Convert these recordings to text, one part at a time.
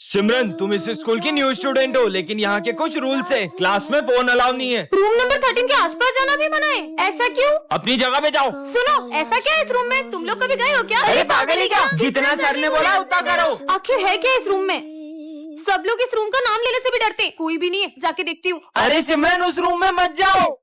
सिमरन, तुम इस स्कूल की न्यू स्टूडेंट हो, लेकिन यहाँ के कुछ रूल्स है। क्लास में फोन अलाउ नहीं है। रूम नंबर 13 के आसपास जाना भी मना है। ऐसा क्यों? अपनी जगह पे जाओ। सुनो, ऐसा क्या है इस रूम में? तुम लोग कभी गए हो क्या? अरे पागल है क्या? जितना सर ने बोला उतना करो। आखिर है क्या इस रूम में? सब लोग इस रूम का नाम लेने से भी डरते। कोई भी नहीं है, जाके देखती हूँ। अरे सिमरन, उस रूम में मत जाओ,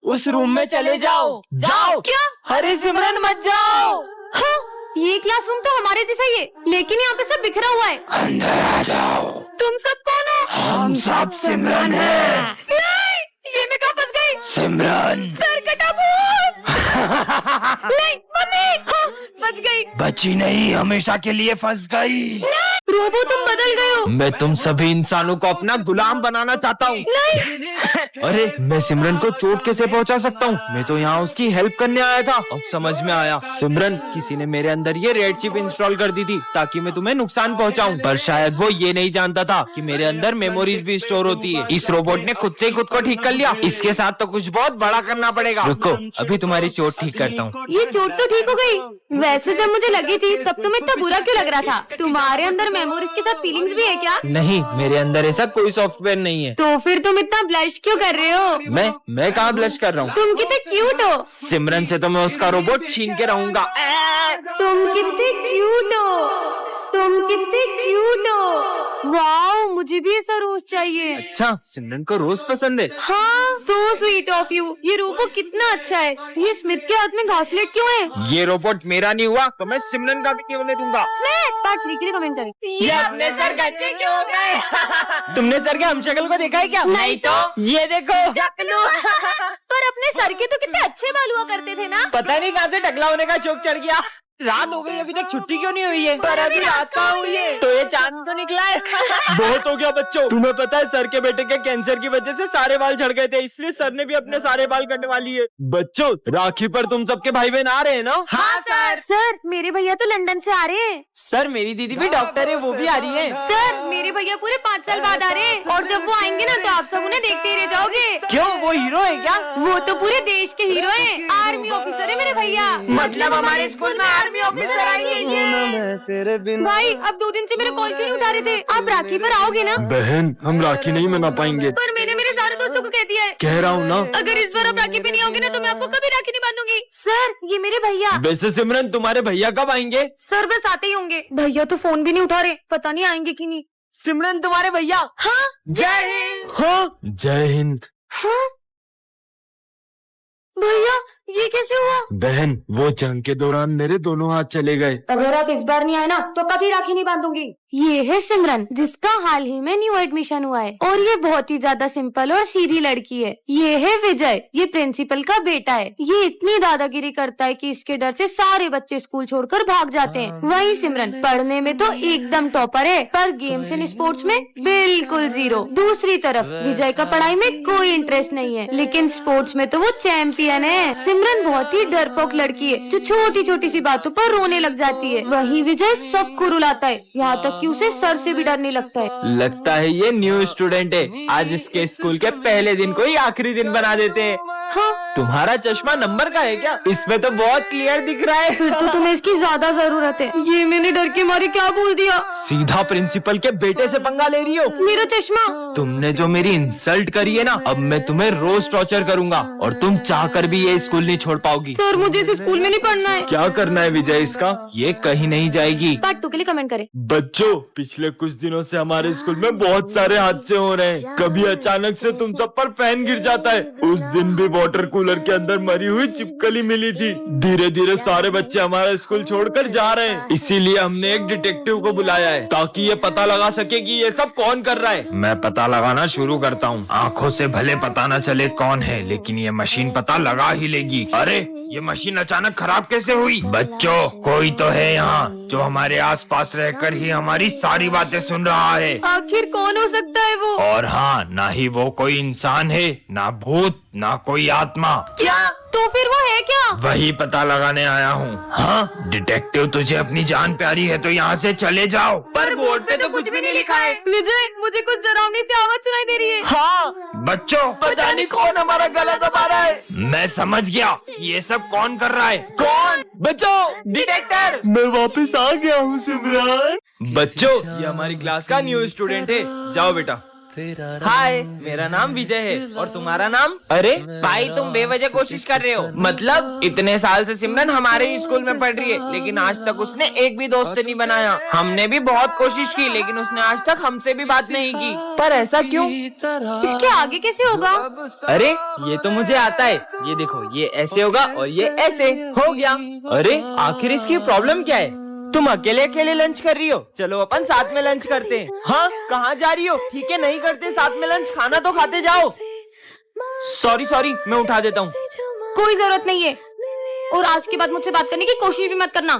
उस रूम में चले जाओ। जाओ। क्या? अरे सिमरन मत जाओ। हाँ, ये क्लासरूम तो हमारे जैसा ही है, लेकिन यहाँ पे सब बिखरा हुआ है। अंदर आ जाओ। तुम सब कौन हो? हम सब सिमरन हैं। नहीं, ये मैं कहाँ फंस गई? सिमरन। सर कटा भूत। नहीं मम्मी, हाँ, बच गई। बची नहीं, हमेशा के लिए फंस गई। रोबो, तुम बदल गए हो। मैं तुम सभी इंसानों को अपना गुलाम बनाना चाहता हूँ। नहीं। अरे मैं सिमरन को चोट कैसे पहुँचा सकता हूँ? मैं तो यहाँ उसकी हेल्प करने आया था। अब समझ में आया। सिमरन, किसी ने मेरे अंदर ये रेड चिप इंस्टॉल कर दी थी ताकि मैं तुम्हें नुकसान पहुँचाऊँ, पर शायद वो ये नहीं जानता था कि मेरे अंदर मेमोरीज भी स्टोर होती है। इस रोबोट ने खुद से ही खुद को ठीक कर लिया। इसके साथ तो कुछ बहुत बड़ा करना पड़ेगा। रुको, अभी तुम्हारी चोट ठीक करता हूँ। ये चोट तो ठीक हो गई। वैसे जब मुझे लगी थी तब तुम्हें इतना बुरा क्यों लग रहा था? तुम्हारे अंदर मेमोरीज के साथ फीलिंग्स भी है क्या? नहीं, मेरे अंदर ऐसा कोई सॉफ्टवेयर नहीं है। तो फिर तुम इतना ब्लश क्यों कर रहे हो? मैं कहाँ ब्लश कर रहा हूँ? तुम कितने क्यूट हो। सिमरन से तो मैं उसका रोबोट छीन के रहूंगा। तुम कितने क्यूट हो। तुम कितने क्यूट हो। वाओ, मुझे भी ऐसा रोज चाहिए। अच्छा, सिमरन को रोज पसंद है। हाँ, सो स्वीट ऑफ यू। ये रोबो कितना अच्छा है। ये स्मिथ के हाथ में घासलेट क्यों है? ये रोबोट मेरा नहीं हुआ तो मैं सिमरन का भी नहीं होने दूंगा। स्मिथ, पार्ट 3 के लिए कमेंट करें। ये अपने सर गच्चे क्यों हो गए? तुमने सर के हमशक्ल को देखा है क्या? नहीं तो। ये देखो। पर अपने सर के तो कितने अच्छे बाल हुआ करते थे ना। पता नहीं कहाँ से टकला होने का शौक चढ़ गया। रात हो गई, अभी तक छुट्टी क्यों नहीं हुई है? पर अभी रात कहाँ हुई है? तो ये चांद तो निकला है। बहुत हो गया बच्चों। तुम्हें पता है सर के बेटे के कैंसर की वजह से सारे बाल झड़ गए थे, इसलिए सर ने भी अपने सारे बाल कटवा लिए। बच्चों, राखी पर तुम सबके भाई बहन आ रहे हैं ना? हाँ सर। सर, मेरे भैया तो लंदन से आ रहे हैं। सर, मेरी दीदी भी डॉक्टर है, वो भी आ रही है। सर, मेरे भैया पूरे 5 साल बाद आ रहे हैं, और जब वो आएंगे ना तो आप सब उन्हें देखते ही रह जाओगे। क्यों, वो हीरो है क्या? वो तो पूरे देश के हीरो हैं। आर्मी ऑफिसर है मेरे भैया। मतलब हमारे स्कूल में आर्मी ऑफिसर आएंगे? भाई, अब 2 दिन से मेरे कॉल क्यों नहीं उठा रहे थे? आप राखी पर आओगे ना? बहन, हम राखी नहीं मना पाएंगे। पर मैंने मेरे सारे दोस्तों को कह दिया है। कह रहा हूँ ना। अगर इस बार आप राखी पे नहीं आओगे ना तो मैं आपको कभी राखी नहीं बांधूंगी। सर, ये मेरे भैया। वैसे सिमरन, तुम्हारे भैया कब आएंगे? सर, बस आते ही होंगे। भैया तो फोन भी नहीं उठा रहे, पता नहीं आएंगे कि नहीं। सिमरन, तुम्हारे भैया। हाँ। जय हिंद। हाँ, जय हिंद। हाँ? भैया, ये कैसे हुआ? बहन, वो जंग के दौरान मेरे दोनों हाथ चले गए। अगर आप इस बार नहीं आए ना तो कभी राखी नहीं बांधूंगी। ये है सिमरन, जिसका हाल ही में न्यू एडमिशन हुआ है, और ये बहुत ही ज्यादा सिंपल और सीधी लड़की है। ये है विजय, ये प्रिंसिपल का बेटा है। ये इतनी दादागिरी करता है कि इसके डर से सारे बच्चे स्कूल छोड़कर भाग जाते हैं। वही सिमरन पढ़ने में तो एकदम टॉपर है, पर गेम्स एंड स्पोर्ट्स में बिल्कुल 0। दूसरी तरफ विजय का पढ़ाई में कोई इंटरेस्ट नहीं है, लेकिन स्पोर्ट्स में तो वो चैंपियन है। सिमरन बहुत ही डरपोक लड़की है, जो छोटी छोटी सी बातों पर रोने लग जाती है। वही विजय सबको रुलाता है, यहाँ तक कि उसे सर से भी डर नहीं लगता है। लगता है ये न्यू स्टूडेंट है। आज इसके स्कूल के पहले दिन को ही आखिरी दिन बना देते हैं। हाँ, तुम्हारा चश्मा नंबर का है क्या? इसमें तो बहुत क्लियर दिख रहा है। फिर तो तुम्हें इसकी ज्यादा जरूरत है। ये मैंने डर के मारे क्या बोल दिया? सीधा प्रिंसिपल के बेटे से पंगा ले रही हो। मेरा चश्मा। तुमने जो मेरी इंसल्ट करी है ना, अब मैं तुम्हें रोज टॉर्चर करूंगा, और तुम चाहकर भी ये स्कूल नहीं छोड़ पाओगी। सर, मुझे इस स्कूल में नहीं पढ़ना है। क्या करना है विजय इसका? ये कहीं नहीं जाएगी। पार्ट 2 के लिए कमेंट करें। बच्चों, पिछले कुछ दिनों से हमारे स्कूल में बहुत सारे हादसे हो रहे हैं। कभी अचानक से तुम सब पर फैन गिर जाता है। उस दिन भी वाटर कूलर के अंदर मरी हुई छिपकली मिली थी। धीरे धीरे सारे बच्चे हमारा स्कूल छोड़कर जा रहे हैं, इसीलिए हमने एक डिटेक्टिव को बुलाया है ताकि ये पता लगा सके कि ये सब कौन कर रहा है। मैं पता लगाना शुरू करता हूँ। आँखों से भले पता न चले कौन है, लेकिन ये मशीन पता लगा ही लेगी। अरे, ये मशीन अचानक खराब कैसे हुई? बच्चों, कोई तो है यहाँ जो हमारे आसपास रहकर ही हमारी सारी बातें सुन रहा है। आखिर कौन हो सकता है वो? और हाँ, ना ही वो कोई इंसान है, ना भूत, ना कोई आत्मा। क्या तो फिर वो है क्या? वही पता लगाने आया हूँ। हाँ डिटेक्टिव, तुझे अपनी जान प्यारी है तो यहाँ से चले जाओ। पर बोर्ड पे तो कुछ भी नहीं लिखा है। विजय, मुझे कुछ डरावनी सी आवाज सुनाई दे रही है। हाँ बच्चों, पता नहीं कौन हमारा गला दबा रहा है। मैं समझ गया ये सब कौन कर रहा है। कौन? बच्चों, डिटेक्टर। मैं वापस आ गया हूँ सिमरन। बच्चों, ये हमारी क्लास का न्यू स्टूडेंट है। जाओ बेटा। हाय, मेरा नाम विजय है और तुम्हारा नाम? अरे भाई, तुम बेवजह कोशिश कर रहे हो। मतलब इतने साल से सिमरन हमारे ही स्कूल में पढ़ रही है, लेकिन आज तक उसने एक भी दोस्त नहीं बनाया। हमने भी बहुत कोशिश की, लेकिन उसने आज तक हमसे भी बात नहीं की। पर ऐसा क्यों? इसके आगे कैसे होगा? अरे ये तो मुझे आता है। ये देखो, ये ऐसे होगा और ये ऐसे हो गया। अरे आखिर इसकी प्रॉब्लम क्या है? तुम अकेले अकेले लंच कर रही हो। चलो अपन साथ में लंच करते हैं। हाँ, कहाँ जा रही हो? ठीक है, नहीं करते साथ में लंच। खाना तो खाते जाओ। सॉरी, मैं उठा देता हूँ। कोई जरूरत नहीं है, और आज के बाद मुझसे बात करने की कोशिश भी मत करना।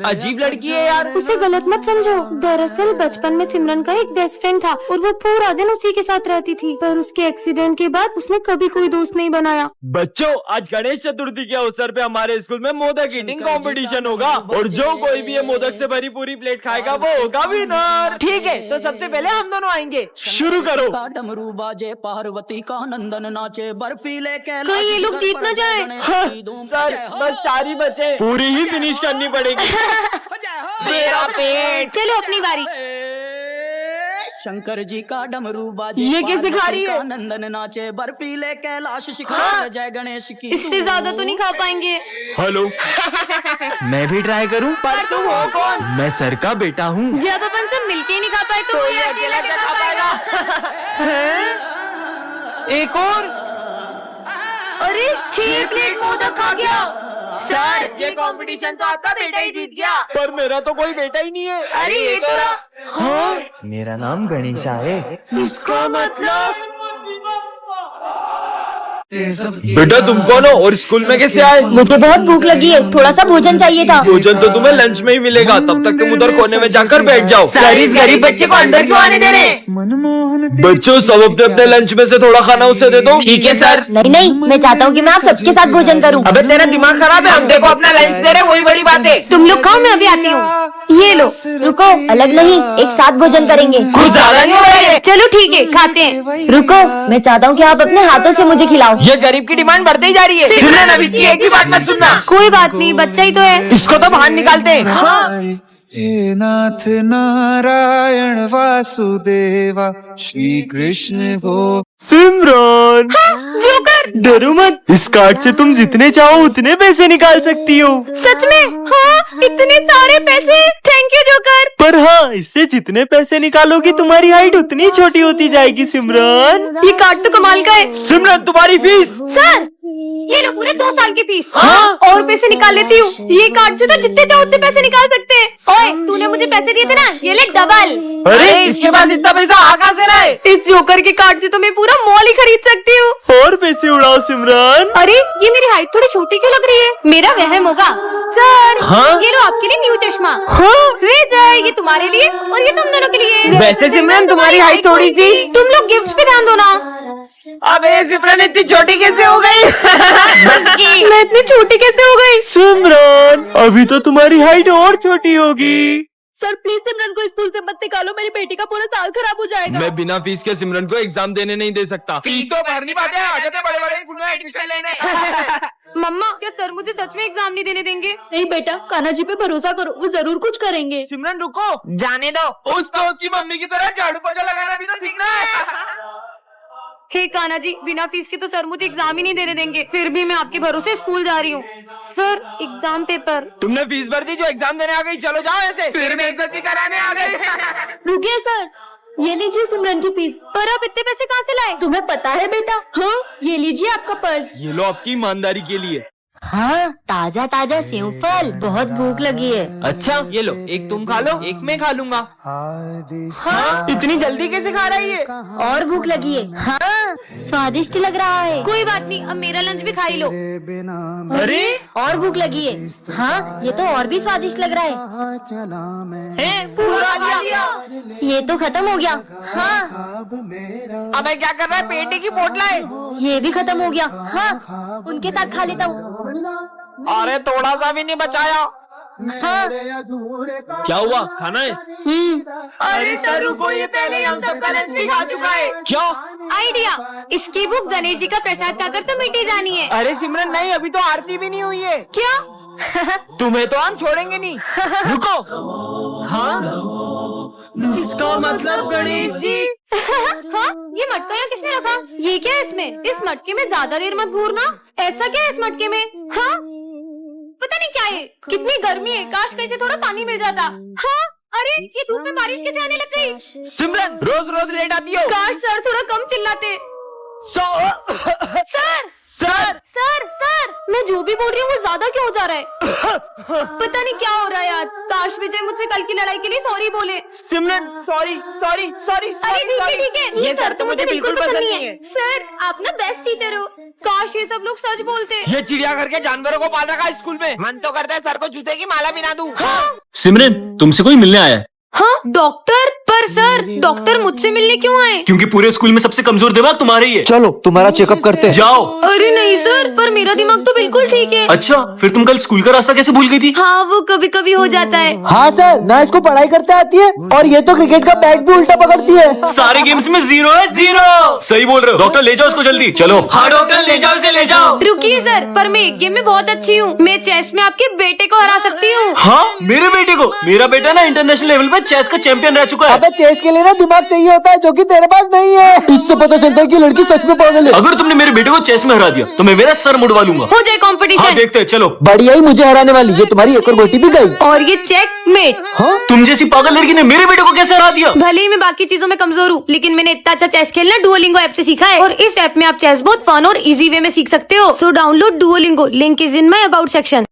अजीब लड़की है यार। उसे गलत मत समझो। दरअसल बचपन में सिमरन का एक बेस्ट फ्रेंड था और वो पूरा दिन उसी के साथ रहती थी, पर उसके एक्सीडेंट के बाद उसने कभी कोई दोस्त नहीं बनाया। बच्चों, आज गणेश चतुर्थी के अवसर पे हमारे स्कूल में मोदक ईटिंग कंपटीशन होगा और जो कोई भी ये मोदक से भरी पूरी प्लेट खाएगा वो होगा विनर। ठीक है, तो सबसे पहले हम दोनों आएंगे। शुरू करो। डमरू बाजे, पार्वती का नंदन नाचे, बर्फीले कोई ये लोग जीत न जाए। सर, बस 4 ही बचे। पूरी ही फिनिश करनी पड़ेगी। मेरा पेट। चलो अपनी बारी। शंकर जी का डमरू बाजे, ये कैसे खा रही है? पार्वती का नंदन नाचे, बर्फीले कैलाश शिखर, जय गणेश की। इससे ज्यादा तो नहीं खा पाएंगे। हेलो। मैं भी ट्राई करूं? पर तुम हो कौन? मैं सर का बेटा हूँ। जब अपन सब मिलके नहीं खा पाए तो कोई अकेला क्या खा पाएगा? एक और। अरे 6 प्लेट मोदक खा गया। सर, ये कंपटीशन तो आपका बेटा ही जीत गया। पर मेरा तो कोई बेटा ही नहीं है। अरे ये तो हाँ, मेरा नाम गणेशा है। इसका मतलब बेटा तुम कौन हो और स्कूल में कैसे आए? मुझे बहुत भूख लगी है, थोड़ा सा भोजन चाहिए था। भोजन तो तुम्हें लंच में ही मिलेगा, तब तक तुम उधर कोने में जाकर बैठ जाओ। सर, इस गरीब बच्चे को अंदर क्यों आने दे रहे? बच्चों, सब अपने अपने लंच में से थोड़ा खाना उसे दे दो। ठीक है सर। नहीं, मैं चाहता हूँ कि मैं आप सबके साथ भोजन करूँ। अबे तेरा दिमाग खराब है? हम देखो अपना लंच दे रहे, वही बड़ी बात है। तुम लोग खाओ, मैं अभी आती हूँ। ये लो। रुको, अलग नहीं, एक साथ भोजन करेंगे। कुछ ज्यादा नहीं हो रहा है? चलो ठीक है, खाते हैं। रुको, मैं चाहता हूँ कि आप अपने हाथों से मुझे खिलाओ। ये गरीब की डिमांड बढ़ती ही जा रही है। सिमरन, अब इसकी एक भी बात मत सुनना। कोई बात नहीं, बच्चा ही तो है। इसको तो बाहर निकालते हैं। हाँ। हे नाथ नारायण वासुदेवा श्री कृष्ण हो। सिमरन, जोकर, डरो मत। इस कार्ड से तुम जितने चाहो उतने पैसे निकाल सकती हो। सच में? हाँ, इतने सारे पैसे। Thank you joker. पर हाँ, इससे जितने पैसे निकालोगी तुम्हारी हाइट उतनी छोटी होती जाएगी सिमरन। ये कार्ड तो कमाल का है। सिमरन, तुम्हारी फीस। सर, ये लो पूरे 2 साल की फीस। हाँ? और पैसे निकाल लेती हूँ। ये कार्ड से तो जितने चाहो उतने पैसे निकाल सकते हैं। ओए, तूने मुझे पैसे दिए थे ना, ये ले डबल। अरे इसके पास इतना पैसा आ कहाँ से रहा है? इस जोकर के कार्ड से तो मैं पूरा मॉल ही खरीद सकती हूँ। और पैसे उड़ाओ सिमरन। अरे ये मेरी हाइट थोड़ी छोटी क्यों लग रही है? मेरा वहम होगा। सर, हाँ? ये लो आपके लिए न्यू चश्मा। हाँ? विजय, ये तुम्हारे लिए और ये तुम दोनों के लिए। वैसे सिमरन, तुम्हारी हाइट थोड़ी थी। तुम लोग गिफ्ट्स पे ध्यान दो ना। अबे सिमरन इतनी छोटी कैसे हो गई? मैं इतनी छोटी कैसे हो गई? सिमरन, अभी तो तुम्हारी हाइट और छोटी होगी। सर प्लीज सिमरन को स्कूल से मत निकालो, मेरी बेटी का पूरा साल खराब हो जाएगा। मैं बिना फीस के सिमरन को एग्जाम देने नहीं दे सकता। फीस तो भर नहीं पाते, आ जाते बड़े-बड़े स्कूल में एडमिशन लेने। मम्मा, क्या सर मुझे सच में एग्जाम नहीं देने देंगे? नहीं बेटा, कान्हा जी पे भरोसा करो, वो जरूर कुछ करेंगे। सिमरन रुको, जाने दो। उस दोस्त की मम्मी की तरह झाड़ू पोछा लगाना भी तो सीखना है। हे कान्हा जी, बिना फीस के तो सर मुझे एग्जाम ही नहीं देने देंगे। फिर भी मैं आपके भरोसे स्कूल जा रही हूँ। Sir, exam paper. तुमने फीस भर दी जो एग्जाम देने आ गई, चलो जाओ ऐसे। फिर मैं इज्जती कराने आ गई। रुकिए सर, ये लीजिए सिमरन की फीस। पर आप इतने पैसे कहाँ से लाए? तुम्हें पता है बेटा? हाँ, ये लीजिए आपका पर्स। ये लो आपकी ईमानदारी के लिए। हाँ, ताजा ताजा सेव फल, बहुत भूख लगी है। अच्छा ये लो, एक तुम खा लो, एक मैं खा लूंगा। हाँ, इतनी जल्दी कैसे खा रही है? और भूख लगी है। हाँ, स्वादिष्ट लग रहा है। कोई बात नहीं, अब मेरा लंच भी खा ही लो। अरे और भूख लगी है। हाँ, ये तो और भी स्वादिष्ट लग रहा है। पूरा खा लिया। ये तो खत्म हो गया। हाँ, अबे क्या कर रहा है? पेटे की पोटला है। ये भी खत्म हो गया। हाँ, उनके साथ खा लेता हूँ। अरे थोड़ा सा भी नहीं बचाया। हाँ। क्या हुआ, खाना है? अरे सर रुको, ये पहले हम सबका लंच भी खा चुका है। क्या? आइडिया, इसकी भूख गणेश जी का प्रसाद खाकर तो मिटी जानी है। अरे सिमरन नहीं, अभी तो आरती भी नहीं हुई है। क्या? तुम्हें तो हम छोड़ेंगे नहीं। रुको। हाँ, इसका मतलब गणेश जी। हाँ, ये मटका यहाँ किसने रखा? ये क्या है इसमें? इस मटके में ज्यादा देर मत घूरना। ऐसा क्या है इस मटके में? हाँ, पता नहीं क्या है। कितनी गर्मी है, काश कहीं से थोड़ा पानी मिल जाता। हाँ, अरे ये धूप में बारिश कैसे आने लग गई? सिमरन रोज रोज लेट आती हो। काश सर थोड़ा कम चिल्लाते। सर सर सर, मैं जो भी बोल रही हूँ वो ज्यादा क्यों हो जा रहा है? पता नहीं क्या हो रहा है आज। काश विजय मुझसे कल की लड़ाई के लिए सॉरी बोले। सिमरन सॉरी सॉरी सॉरी अरे ठीक है, ये सर तो मुझे बिल्कुल पसंद नहीं है। सर आप ना बेस्ट टीचर हो। काश ये सब लोग सच बोलते। ये चिड़ियाघर के जानवरों को पाल रखा है स्कूल में। मन तो करता है सर को जूते की माला बिना दूं। सिमरन, तुमसे कोई मिलने आया है? हाँ डॉक्टर, पर सर डॉक्टर मुझसे मिलने क्यों आए? क्योंकि पूरे स्कूल में सबसे कमजोर दिमाग तुम्हारा ही है। चलो तुम्हारा चेकअप करते हैं। जाओ। अरे नहीं सर, पर मेरा दिमाग तो बिल्कुल ठीक है। अच्छा, फिर तुम कल स्कूल का रास्ता कैसे भूल गई थी? हाँ वो कभी कभी हो जाता है। हाँ सर, ना इसको पढ़ाई करते आती है और ये तो क्रिकेट का बैट भी उल्टा पकड़ती है। सारे गेम्स में 0 है, 0। सही बोल रहे हो। डॉक्टर ले जाओ उसको जल्दी। चलो। हाँ डॉक्टर ले जाओ, इसे ले जाओ। रुकिए सर, पर मैं एक गेम में बहुत अच्छी हूँ। मैं चेस में आपके बेटे को हरा सकती हूँ। हाँ, मेरे बेटे को? मेरा बेटा ना इंटरनेशनल लेवल पे चेस का चैंपियन रह चुका है। अबे चेस के लिए ना दिमाग चाहिए होता है, जो कि तेरे पास नहीं है। इससे पता चलता है कि लड़की सच में पागल है। अगर तुमने मेरे बेटे को चेस में हरा दिया तो मैं मेरा सर मुड़वा लूंगा। हो जाए हाँ कंपटीशन। देखते हैं, चलो। बढ़िया ही मुझे हराने वाली, ये तुम्हारी एक और गोटी भी गई। और ये चेकमेट। हाँ, तुम जैसी पागल लड़की ने मेरे बेटे को कैसे हरा दिया? भले ही मैं बाकी चीजों में कमजोर हूँ, लेकिन मैंने इतना अच्छा चेस खेलना डुओलिंगो ऐप से सीखा है। और इस ऐप में आप चेस बहुत फन और इजी वे में सीख सकते हो। So download Duolingo, link is in my about section.